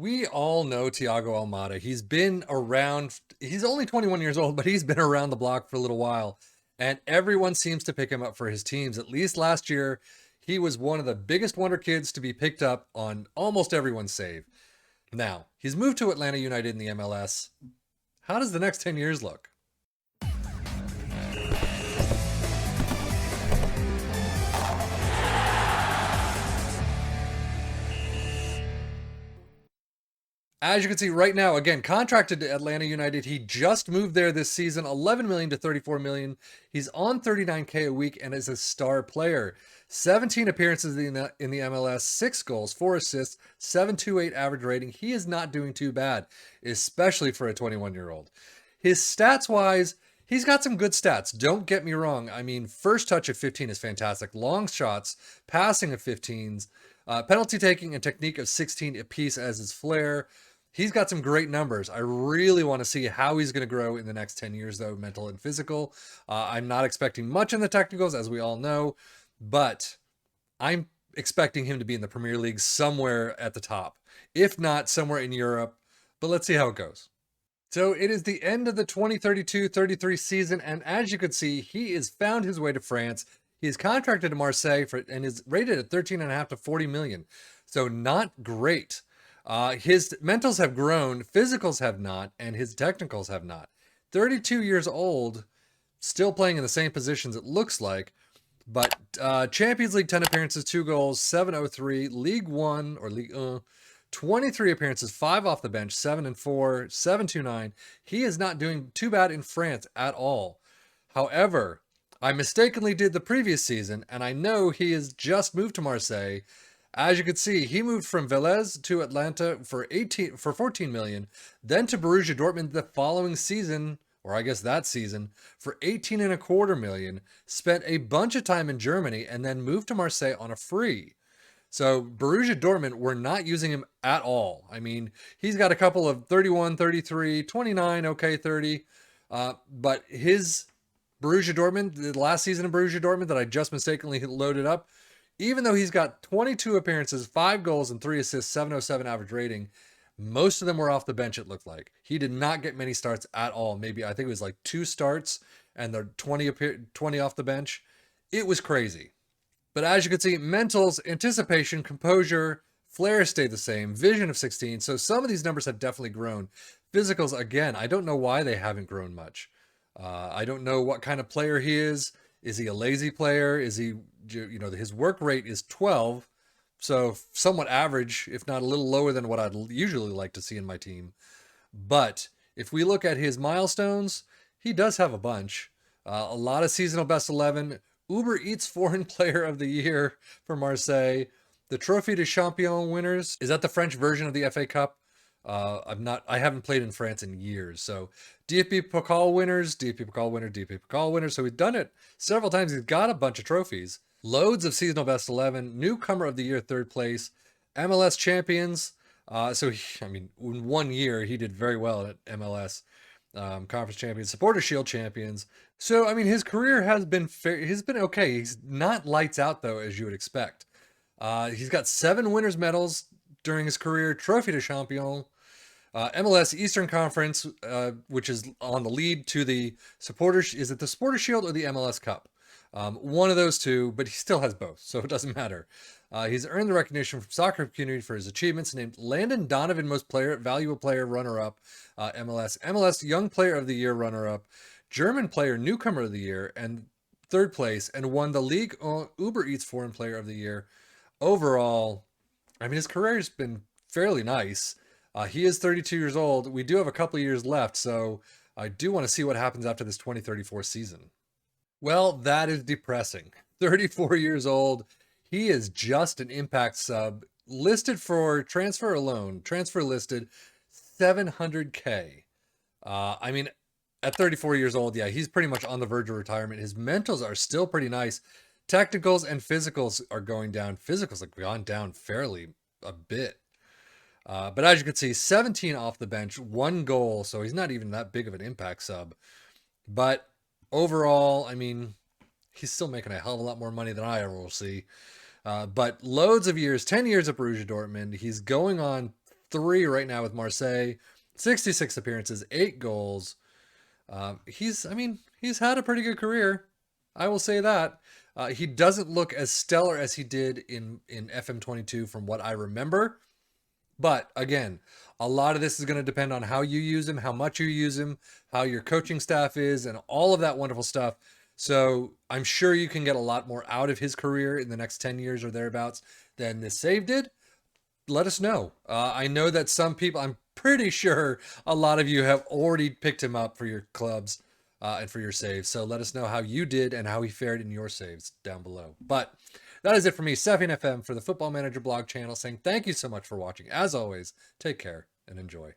We all know Thiago Almada. He's been around, he's only 21 years old, but he's been around the block for a little while. And everyone seems to pick him up for his teams. At least last year, he was one of the biggest wonder kids to be picked up on almost everyone's save. Now, he's moved to Atlanta United in the MLS. How does the next 10 years look? As you can see right now, again, contracted to Atlanta United. He just moved there this season, 11 million to 34 million. He's on 39K a week and is a star player. 17 appearances in the MLS, 6 goals, 4 assists, 7.28 average rating. He is not doing too bad, especially for a 21-year-old. His stats wise, he's got some good stats. Don't get me wrong. I mean, first touch of 15 is fantastic. Long shots, passing of 15s, penalty taking and technique of 16 apiece as his flair. He's got some great numbers. I really want to see how he's going to grow in the next 10 years, though, mental and physical. I'm not expecting much in the technicals, as we all know, but I'm expecting him to be in the Premier League somewhere at the top, if not somewhere in Europe. But let's see how it goes. So it is the end of the 2032-33 season, and as you can see, he has found his way to France. He is contracted to Marseille and is rated at 13.5 to 40 million. So not great. His mentals have grown, physicals have not, and his technicals have not. 32 years old, still playing in the same positions it looks like, but Champions League 10 appearances, 2 goals, 703, League 1 or League 1, 23 appearances, 5 off the bench, 7 and 4, 729. He is not doing too bad in France at all. However, I mistakenly did the previous season, and I know he has just moved to Marseille. As you can see, he moved from Velez to Atlanta for 14 million, then to Borussia Dortmund the following season, or I guess that season, for 18.25 million, spent a bunch of time in Germany, and then moved to Marseille on a free. So Borussia Dortmund were not using him at all. I mean, he's got a couple of 31, 33, 29, okay, 30. But his Borussia Dortmund, the last season of Borussia Dortmund that I just mistakenly loaded up, even though he's got 22 appearances, 5 goals, and 3 assists, 707 average rating, most of them were off the bench, it looked like. He did not get many starts at all. Maybe, I think it was like 2 starts, and they're 20 off the bench. It was crazy. But as you can see, mentals, anticipation, composure, flair stayed the same, vision of 16. So some of these numbers have definitely grown. Physicals, again, I don't know why they haven't grown much. I don't know what kind of player he is. Is he a lazy player? Is he, his work rate is 12, so somewhat average, if not a little lower than what I'd usually like to see in my team. But if we look at his milestones, he does have a bunch. A lot of seasonal best 11, Uber Eats Foreign Player of the Year for Marseille, the Trophy de Champion winners. Is that the French version of the FA Cup? I haven't played in France in years. So DFB Pokal winners, DFB Pokal winner, DFB Pokal winner. So he's done it several times. He's got a bunch of trophies, loads of seasonal best 11, newcomer of the year, 3rd place, MLS champions. In 1 year, he did very well at MLS. Conference champions, supporter shield champions. So, I mean, his career has been he's been okay. He's not lights out though, as you would expect. He's got 7 winners medals during his career, Trophy de Champion, MLS Eastern Conference, which is on the lead to the supporters. Is it the Supporter Shield or the MLS Cup? One of those two, but he still has both, so it doesn't matter. He's earned the recognition from soccer community for his achievements, named Landon Donovan Most Valuable Player runner-up, MLS Young Player of the Year runner-up, German Player Newcomer of the Year, and 3rd place, and won the League Uber Eats Foreign Player of the Year. Overall, I mean, his career has been fairly nice. He is 32 years old. We do have a couple of years left, so I do want to see what happens after this 2034 season. Well, that is depressing. 34 years old. He is just an impact sub. Listed for transfer alone. Transfer listed 700K. At 34 years old, yeah, he's pretty much on the verge of retirement. His mentals are still pretty nice. Technicals and physicals are going down. Physicals have gone down fairly a bit. But as you can see, 17 off the bench, 1 goal. So he's not even that big of an impact sub. But overall, I mean, he's still making a hell of a lot more money than I ever will see. But loads of years, 10 years at Borussia Dortmund. He's going on 3 right now with Marseille, 66 appearances, 8 goals. He's had a pretty good career. I will say that. He doesn't look as stellar as he did in FM22 from what I remember. But again, a lot of this is going to depend on how you use him, how much you use him, how your coaching staff is, and all of that wonderful stuff. So I'm sure you can get a lot more out of his career in the next 10 years or thereabouts than this save did. Let us know. I know that some people, I'm pretty sure a lot of you have already picked him up for your clubs and for your saves. So let us know how you did and how he fared in your saves down below. But that is it for me, Seffian FM, for the Football Manager blog channel, saying thank you so much for watching. As always, take care and enjoy.